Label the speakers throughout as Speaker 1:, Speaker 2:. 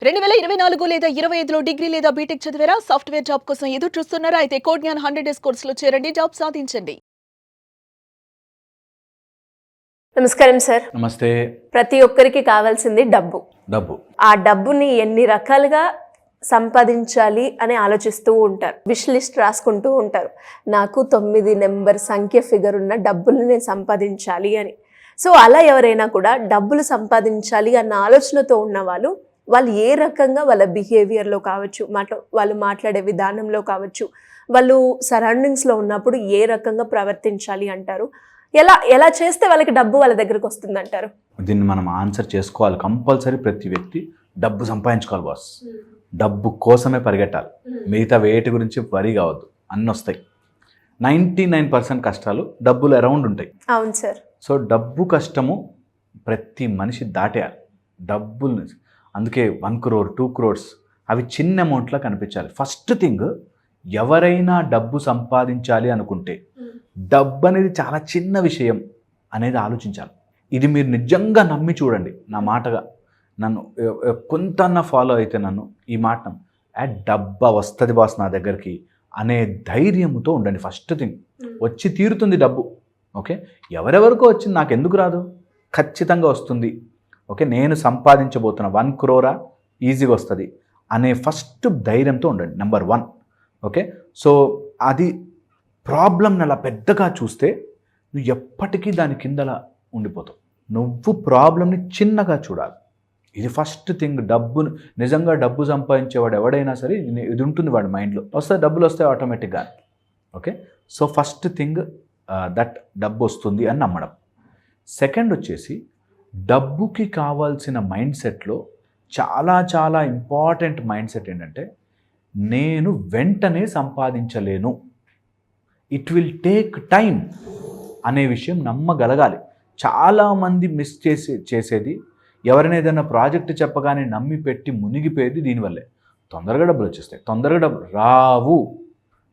Speaker 1: 2024 లేదా 25లో డిగ్రీ లేదా బీటెక్ చదివారా? సాఫ్ట్‌వేర్ జాబ్ కోసం ఎదురు చూస్తున్నారా? అయితే కోడ్ జ్ఞాన్ 100 డేస్ కోర్సులో చేరండి. జాబ్ సాధించండి.
Speaker 2: నమస్కారం సార్.
Speaker 3: నమస్తే.
Speaker 2: ప్రతి ఒక్కరికి కావాల్సింది డబ్బు. ఆ డబ్బుని ఎన్ని రకాలుగా సంపాదించాలి అని ఆలోచిస్తూ ఉంటారు. విష్ లిస్ట్ రాసుకుంటూ ఉంటారు. నాకు 9 నెంబర్ సంఖ్య ఫిగర్ ఉన్న డబ్బుల్ని నేను సంపాదించాలి అని. సో అలా ఎవరైనా కూడా డబ్బులు సంపాదించాలి అన్న ఆలోచనతో ఉన్న వాళ్ళు ఏ రకంగా వాళ్ళ బిహేవియర్లో కావచ్చు, వాళ్ళు మాట్లాడే విధానంలో కావచ్చు, వాళ్ళు సరౌండింగ్స్లో ఉన్నప్పుడు ఏ రకంగా ప్రవర్తించాలి అంటారు? ఎలా చేస్తే వాళ్ళకి డబ్బు వాళ్ళ దగ్గరకు వస్తుంది అంటారు?
Speaker 3: దీన్ని మనం ఆన్సర్ చేసుకోవాలి. కంపల్సరీ ప్రతి వ్యక్తి డబ్బు సంపాదించుకోవాలి బాస్. డబ్బు కోసమే పరిగెట్టాలి. మిగతా వేటి గురించి వరి కావద్దు, అన్నీ వస్తాయి. 99% కష్టాలు డబ్బులు అరౌండ్ ఉంటాయి.
Speaker 2: అవును సార్.
Speaker 3: సో డబ్బు కష్టము ప్రతి మనిషి దాటేయాలి. డబ్బులు అందుకే 1 crore 2 crores అవి చిన్న అమౌంట్లో కనిపించాలి. ఫస్ట్ థింగ్, ఎవరైనా డబ్బు సంపాదించాలి అనుకుంటే డబ్బు అనేది చాలా చిన్న విషయం అనేది ఆలోచించాలి. ఇది మీరు నిజంగా నమ్మి చూడండి. నా మాటగా నన్ను కొంత ఫాలో అయితే నన్ను ఈ మాట డబ్బా వస్తుంది బాస్ నా దగ్గరికి అనే ధైర్యంతో ఉండండి. ఫస్ట్ థింగ్, వచ్చి తీరుతుంది డబ్బు. ఓకే, ఎవరెవరికో వచ్చింది, నాకు ఎందుకు రాదు? ఖచ్చితంగా వస్తుంది. ఓకే, నేను సంపాదించబోతున్నా 1 crore ఈజీగా వస్తుంది అనే ఫస్ట్ ధైర్యంతో ఉండండి. నెంబర్ 1. ఓకే, సో అది ప్రాబ్లమ్ని అలా పెద్దగా చూస్తే నువ్వు ఎప్పటికీ దాని కిందలా ఉండిపోతావు. నువ్వు ప్రాబ్లమ్ని చిన్నగా చూడాలి. ఇది ఫస్ట్ థింగ్. డబ్బును నిజంగా డబ్బు సంపాదించేవాడు ఎవడైనా సరే ఇది ఉంటుంది వాడి మైండ్లో. వస్తాయి, డబ్బులు వస్తాయి ఆటోమేటిక్గా. Okay, so first thing that డబ్బు వస్తుంది అని నమ్మడం. సెకండ్ వచ్చేసి, డబ్బుకి కావాల్సిన మైండ్ సెట్లో చాలా చాలా ఇంపార్టెంట్ మైండ్ సెట్ ఏంటంటే, నేను వెంటనే సంపాదించలేను, ఇట్ విల్ టేక్ టైం అనే విషయం నమ్మగలగాలి. చాలామంది మిస్ చేసేది, ఎవరైనా ఏదైనా ప్రాజెక్ట్ చెప్పగానే నమ్మి పెట్టి మునిగిపోయేది దీనివల్లే. తొందరగా డబ్బులు వచ్చేస్తాయి, తొందరగా డబ్బులు రావు.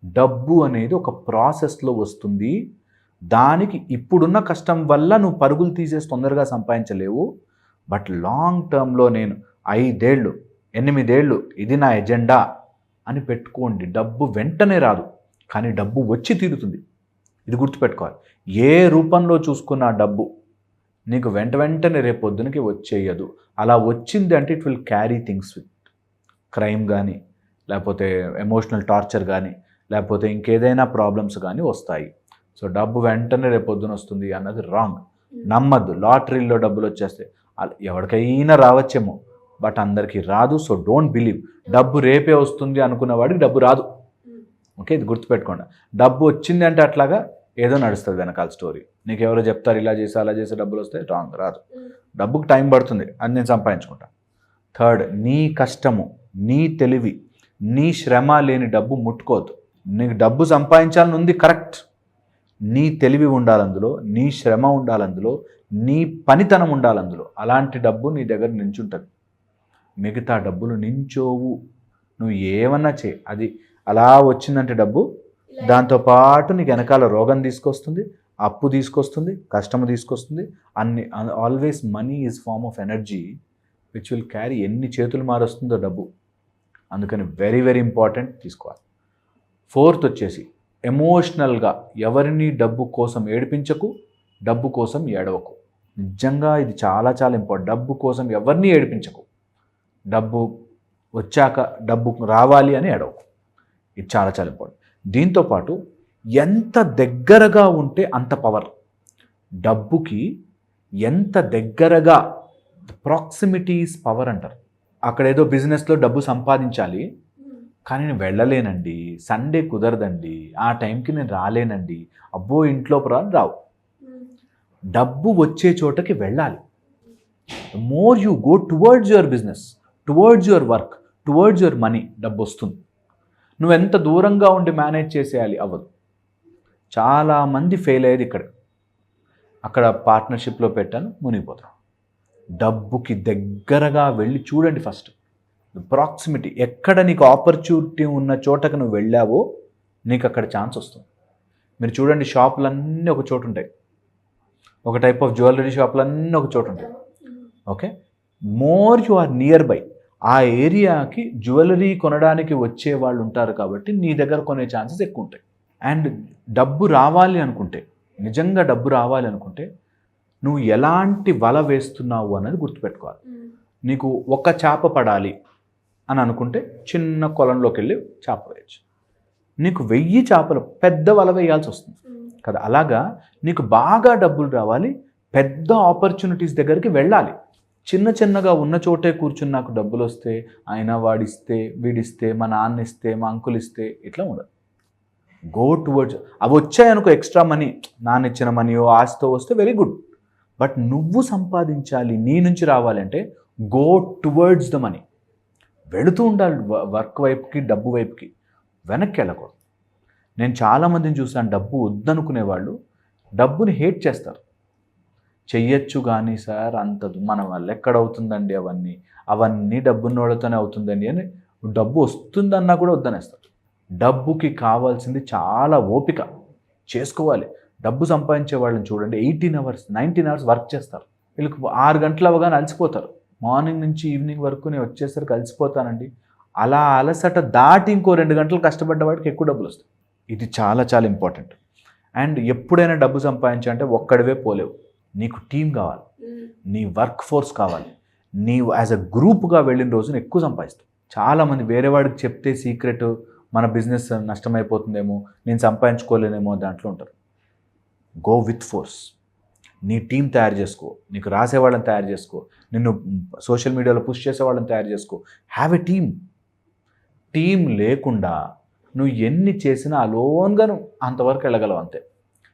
Speaker 3: డబ్బు అనేది ఒక ప్రాసెస్లో వస్తుంది. దానికి ఇప్పుడున్న కష్టం వల్ల నువ్వు పరుగులు తీసేసి తొందరగా సంపాదించలేవు. బట్ లాంగ్ టర్మ్లో నేను 5 ఏళ్ళు 8 ఏళ్ళు ఇది నా ఎజెండా అని పెట్టుకోండి. డబ్బు వెంటనే రాదు, కానీ డబ్బు వచ్చి తీరుతుంది. ఇది గుర్తుపెట్టుకోవాలి. ఏ రూపంలో చూసుకున్న డబ్బు నీకు వెంటనే రేపొద్దునకి వచ్చేయదు. అలా వచ్చింది అంటే it will carry things with crime కానీ, లేకపోతే ఎమోషనల్ టార్చర్ కానీ, లేకపోతే ఇంకేదైనా ప్రాబ్లమ్స్ కానీ వస్తాయి. సో డబ్బు వెంటనే రేపొద్దున వస్తుంది అన్నది రాంగ్. నమ్మద్దు. లాటరీలో డబ్బులు వచ్చేస్తాయి, ఎవరికైనా రావచ్చేమో, బట్ అందరికీ రాదు. So don't believe. డబ్బు రేపే వస్తుంది అనుకున్న వాడికి డబ్బు రాదు. ఓకే, ఇది గుర్తుపెట్టుకోండి. డబ్బు వచ్చింది అంటే అట్లాగా ఏదో నడుస్తుంది వెనకాల స్టోరీ. నీకు ఎవరో చెప్తారు ఇలా చేసి అలా చేసి డబ్బులు వస్తాయి. రాంగ్, రాదు. డబ్బుకి టైం పడుతుంది, అది నేను సంపాదించుకుంటాను. థర్డ్, నీ కష్టము, నీ తెలివి, నీ శ్రమ లేని డబ్బు ముట్టుకోవద్దు. నీకు డబ్బు సంపాదించాలని ఉంది, కరెక్ట్. నీ తెలివి ఉండాలి అందులో, నీ శ్రమ ఉండాలి అందులో, నీ పనితనం ఉండాలి అందులో. అలాంటి డబ్బు నీ దగ్గర నించుంటుంది. మిగతా డబ్బులు నించోవు. నువ్వు ఏమన్నా చేయి, అది అలా వచ్చిందంటే డబ్బు దాంతోపాటు నీకు వెనకాల రోగం తీసుకొస్తుంది, అప్పు తీసుకొస్తుంది, కష్టము తీసుకొస్తుంది. Always money is form of energy which will carry. ఎన్ని చేతులు మారుస్తుందో డబ్బు. అందుకని వెరీ వెరీ ఇంపార్టెంట్ తీసుకోవాలి. ఫోర్త్ వచ్చేసి, ఎమోషనల్గా ఎవరిని డబ్బు కోసం ఏడిపించకు, డబ్బు కోసం ఏడవకు. నిజంగా ఇది చాలా చాలా ఇంపార్టెంట్. డబ్బు కోసం ఎవరిని ఏడిపించకు. డబ్బు వచ్చాక డబ్బు రావాలి అని ఏడవకు. ఇది చాలా చాలా ఇంపార్టెంట్. దీంతోపాటు ఎంత దగ్గరగా ఉంటే అంత పవర్. డబ్బుకి ఎంత దగ్గరగా, ప్రాక్సిమిటీ ఈజ్ పవర్ అంటారు. అక్కడ ఏదో బిజినెస్లో డబ్బు సంపాదించాలి, కానీ నేను వెళ్ళలేనండి, సండే కుదరదండి, ఆ టైంకి నేను రాలేనండి, అబ్బో ఇంట్లో రావు. డబ్బు వచ్చే చోటకి వెళ్ళాలి. More you go towards your business, towards your work, towards your money, డబ్బు వస్తుంది. నువ్వు ఎంత దూరంగా ఉండి మేనేజ్ చేసేయాలి, అవ్వదు. చాలామంది ఫెయిల్ అయ్యేది ఇక్కడ. అక్కడ పార్ట్నర్షిప్లో పెట్టాను, మునిగిపోతాను. డబ్బుకి దగ్గరగా వెళ్ళి చూడండి ఫస్ట్. ప్రాక్సిమిటీ, ఎక్కడ నీకు ఆపర్చునిటీ ఉన్న చోటకు నువ్వు వెళ్ళావో నీకు అక్కడ ఛాన్స్ వస్తుంది. మీరు చూడండి, షాపులన్నీ ఒక చోటు ఉంటాయి. ఒక టైప్ ఆఫ్ జ్యువెలరీ షాపులన్నీ ఒక చోటు ఉంటాయి. Okay, more you are near by, ఆ ఏరియాకి జ్యువెలరీ కొనడానికి వచ్చే వాళ్ళు ఉంటారు కాబట్టి నీ దగ్గర కొనే ఛాన్సెస్ ఎక్కువ ఉంటాయి. అండ్ డబ్బు రావాలి అనుకుంటే, నిజంగా డబ్బు రావాలి అనుకుంటే నువ్వు ఎలాంటి వల వేస్తున్నావు అనేది గుర్తుపెట్టుకోవాలి. నీకు ఒక చేప పడాలి అని అనుకుంటే చిన్న కొలంలోకి వెళ్ళి చేప వేయచ్చు. నీకు 1000 చేపలు పెద్ద వల వేయాల్సి వస్తుంది కదా. అలాగా నీకు బాగా డబ్బులు రావాలి, పెద్ద ఆపర్చునిటీస్ దగ్గరికి వెళ్ళాలి. చిన్న చిన్నగా ఉన్న చోటే కూర్చుని నాకు డబ్బులు వస్తే, ఆయన వాడిస్తే, వీడిస్తే, మా నాన్న ఇస్తే, మా అంకుల్ ఇస్తే, ఇట్లా ఉండదు. Go towards. అవి వచ్చాయనుకో ఎక్స్ట్రా మనీ, నాన్న ఇచ్చిన మనీయో ఆస్తో వస్తే వెరీ గుడ్. బట్ నువ్వు సంపాదించాలి, నీ నుంచి రావాలంటే గో టువర్డ్స్ ద మనీ. వెళుతూ ఉండాలి వర్క్ వైపుకి, డబ్బు వైపుకి, వెనక్కి వెళ్ళకూడదు. నేను చాలామందిని చూసాను, డబ్బు వద్దనుకునే వాళ్ళు డబ్బుని హేట్ చేస్తారు. చెయ్యొచ్చు కానీ సార్ అంత మన వల్ల ఎక్కడవుతుందండి, అవన్నీ డబ్బున్నోళ్ళతోనే అవుతుందండి అని, డబ్బు వస్తుందన్నా కూడా వద్దనేస్తారు. డబ్బుకి కావాల్సింది చాలా ఓపిక చేసుకోవాలి. డబ్బు సంపాదించే వాళ్ళని చూడండి, 18 hours 19 hours వర్క్ చేస్తారు. వీళ్ళకి 6 గంటలు అవగానే అలసిపోతారు. మార్నింగ్ నుంచి ఈవినింగ్ వరకు నేను వచ్చేసరికి అలసిపోతానండి. అలా అలసట దాటి ఇంకో 2 గంటలు కష్టపడ్డ వాడికి ఎక్కువ డబ్బులు వస్తాయి. ఇది చాలా చాలా ఇంపార్టెంట్. అండ్ ఎప్పుడైనా డబ్బు సంపాదించాలంటే ఒక్కడివే పోలేవు. నీకు టీం కావాలి, నీ వర్క్ ఫోర్స్ కావాలి. నీవు యాజ్ అ గ్రూప్గా వెళ్ళిన రోజున ఎక్కువ సంపాదిస్తావు. చాలామంది వేరే వాడికి చెప్తే సీక్రెట్, మన బిజినెస్ నష్టమైపోతుందేమో, నేను సంపాదించుకోలేనేమో దాంట్లో ఉంటారు. Go with force. నీ టీం తయారు చేసుకో, నీకు రాసేవాళ్ళని తయారు చేసుకో, నిన్ను సోషల్ మీడియాలో పుష్ చేసేవాళ్ళని తయారు చేసుకో. Have a team. టీం లేకుండా నువ్వు ఎన్ని చేసినా అలోన్గా నువ్వు అంతవరకు వెళ్ళగలవు అంతే.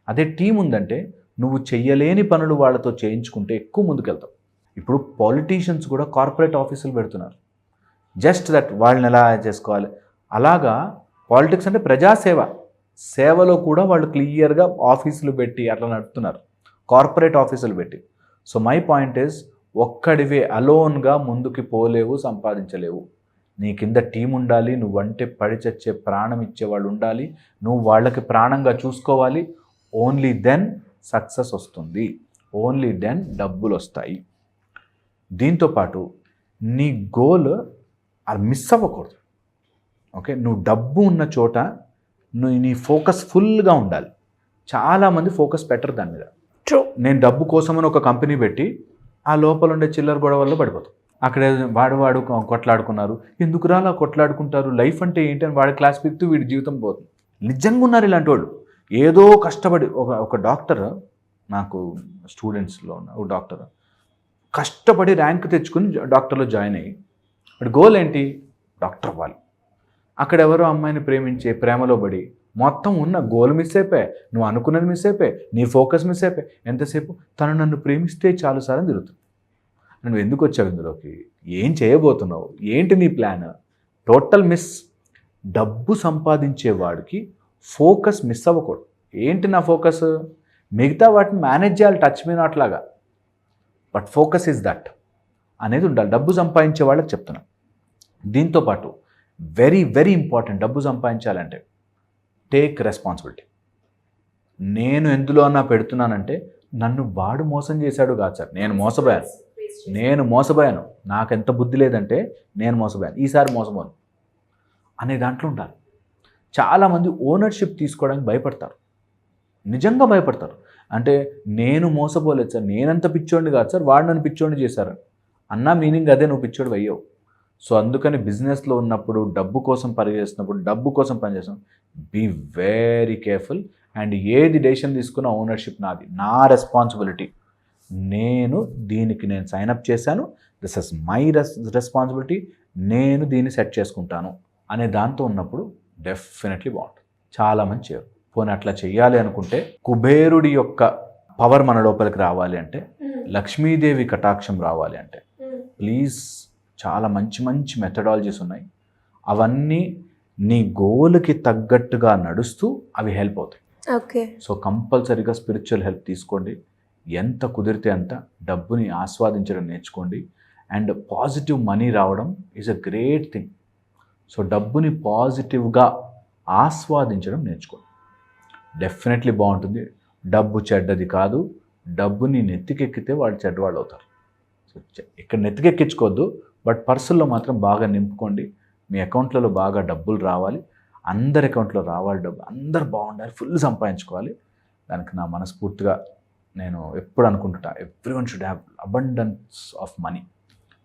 Speaker 3: అదే టీం ఉందంటే నువ్వు చెయ్యలేని పనులు వాళ్ళతో చేయించుకుంటే ఎక్కువ ముందుకెళ్తావు. ఇప్పుడు పాలిటీషియన్స్ కూడా కార్పొరేట్ ఆఫీసులు పెడుతున్నారు, జస్ట్ దట్ వాళ్ళని ఎలా చేసుకోవాలి. అలాగా పాలిటిక్స్ అంటే ప్రజాసేవ, సేవలో కూడా వాళ్ళు క్లియర్గా ఆఫీసులు పెట్టి అట్లా నడుపుతున్నారు, కార్పొరేట్ ఆఫీసులు పెట్టి. సో మై పాయింట్ ఈజ్, ఒక్కడివే అలోన్గా ముందుకి పోలేవు, సంపాదించలేవు. నీ కింద టీం ఉండాలి, నువ్వంటే పడి చచ్చే ప్రాణం ఇచ్చేవాళ్ళు ఉండాలి, నువ్వు వాళ్ళకి ప్రాణంగా చూసుకోవాలి. ఓన్లీ దెన్ సక్సెస్ వస్తుంది, ఓన్లీ దెన్ డబ్బులు వస్తాయి. దీంతోపాటు నీ గోల్ అది మిస్ అవ్వకూడదు. ఓకే, నువ్వు డబ్బు ఉన్న చోట నీ ఫోకస్ ఫుల్గా ఉండాలి. చాలామంది ఫోకస్ పెట్టరు దాని మీద.
Speaker 2: ట్రూ.
Speaker 3: నేను డబ్బు కోసమని ఒక కంపెనీ పెట్టి ఆ లోపల ఉండే చిల్లర గొడవల్లో పడిపోతాం. అక్కడ వాడు కొట్లాడుకున్నారు, ఎందుకు రాలా కొట్లాడుకుంటారు, లైఫ్ అంటే ఏంటని వాడి క్లాస్ పీక్తూ వీడి జీవితం పోతుంది. నిజంగా ఉన్నారు ఇలాంటి వాళ్ళు. ఏదో కష్టపడి ఒక డాక్టర్, నాకు స్టూడెంట్స్లో ఉన్న ఒక డాక్టర్ కష్టపడి ర్యాంక్ తెచ్చుకుని డాక్టర్లో జాయిన్ అయ్యి, వాడి గోల్ ఏంటి, డాక్టర్ అవ్వాలి. అక్కడ ఎవరో అమ్మాయిని ప్రేమించే ప్రేమలో పడి మొత్తం ఉన్న గోల్ మిస్ అయిపోయాయి, నువ్వు అనుకున్నది మిస్ అయిపోయాయి, నీ ఫోకస్ మిస్ అయిపోయి, ఎంతసేపు తను నన్ను ప్రేమిస్తే చాలు సార్ అని తిరుగుతుంది. నువ్వు ఎందుకు వచ్చావు ఇందులోకి, ఏం చేయబోతున్నావు, ఏంటి నీ ప్లాన్, టోటల్ మిస్. డబ్బు సంపాదించేవాడికి ఫోకస్ మిస్ అవ్వకూడదు. ఏంటి నా ఫోకస్, మిగతా వాటిని మేనేజ్ చేయాలి, టచ్ మీ నాట్ లాగా, బట్ ఫోకస్ ఈజ్ దట్ అనేది ఉండాలి. డబ్బు సంపాదించే వాళ్ళకి చెప్తున్నాను. దీంతోపాటు వెరీ వెరీ ఇంపార్టెంట్, డబ్బు సంపాదించాలంటే టేక్ రెస్పాన్సిబిలిటీ. నేను ఎందులో అన్నా పెడుతున్నానంటే నన్ను వాడు మోసం చేశాడు కాదు సార్, నేను మోసపోయాను, నాకెంత బుద్ధి లేదంటే నేను మోసపోయాను, ఈసారి మోసపోను అనే దాంట్లో ఉండాలి. చాలామంది ఓనర్షిప్ తీసుకోవడానికి భయపడతారు, నిజంగా భయపడతారు. అంటే నేను మోసపోలేదు సార్, నేనంత పిచ్చోడిని కాదు సార్, వాడు నన్ను పిచ్చోడిని చేశారు అన్న మీనింగ్ అదే, నువ్వు పిచ్చోడు అయ్యావు. సో అందుకని బిజినెస్లో ఉన్నప్పుడు, డబ్బు కోసం పనిచేస్తున్నప్పుడు, డబ్బు కోసం పనిచేస్తున్నప్పుడు బీ వెరీ కేర్ఫుల్. అండ్ ఏది డెసిషన్ తీసుకున్న ఓనర్షిప్ నాది, నా రెస్పాన్సిబిలిటీ, నేను సైన్అప్ చేశాను, దిస్ ఇస్ మై రెస్పాన్సిబిలిటీ, నేను దీన్ని సెట్ చేసుకుంటాను అనే దాంతో ఉన్నప్పుడు డెఫినెట్లీ బాగుంటుంది. చాలామంది చేయరు. పోనీ అట్లా చేయాలి అనుకుంటే, కుబేరుడి యొక్క పవర్ మన లోపలికి రావాలి అంటే, లక్ష్మీదేవి కటాక్షం రావాలి అంటే, ప్లీజ్ చాలా మంచి మంచి మెథడాలజీస్ ఉన్నాయి. అవన్నీ నీ గోల్కి తగ్గట్టుగా నడుస్తూ అవి హెల్ప్ అవుతాయి.
Speaker 2: ఓకే.
Speaker 3: సో కంపల్సరీగా స్పిరిచువల్ హెల్ప్ తీసుకోండి. ఎంత కుదిరితే అంత డబ్బుని ఆస్వాదించడం నేర్చుకోండి. అండ్ పాజిటివ్ మనీ రావడం is a great thing. So డబ్బుని పాజిటివ్గా ఆస్వాదించడం నేర్చుకోండి, డెఫినెట్లీ బాగుంటుంది. డబ్బు చెడ్డది కాదు, డబ్బుని నెత్తికెక్కితే వాళ్ళు చెడ్డవాళ్ళు అవుతారు. సో ఇక్కడ నెత్తికెక్కించుకోవద్దు, బట్ పర్సుల్లో మాత్రం బాగా నింపుకోండి. మీ అకౌంట్లలో బాగా డబ్బులు రావాలి, అందరి అకౌంట్లో రావాలి డబ్బు, అందరు బాగుండాలి, ఫుల్ సంపాదించుకోవాలి. దానికి నా మనస్ఫూర్తిగా నేను ఎప్పుడు అనుకుంటున్నా, everyone should have abundance of money.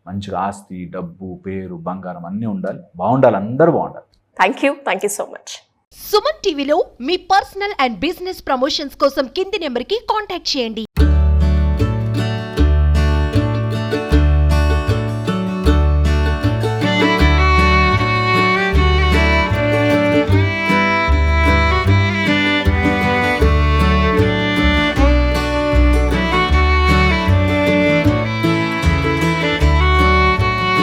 Speaker 3: మంచిగా ఆస్తి, డబ్బు, పేరు, బంగారం అన్నీ ఉండాలి, బాగుండాలి, అందరూ బాగుండాలి.
Speaker 2: Thank you so much.
Speaker 4: Suman టీవీలో మీ పర్సనల్ అండ్ బిజినెస్ ప్రమోషన్స్ కోసం కింది నెంబర్కి కాంటాక్ట్ చేయండి.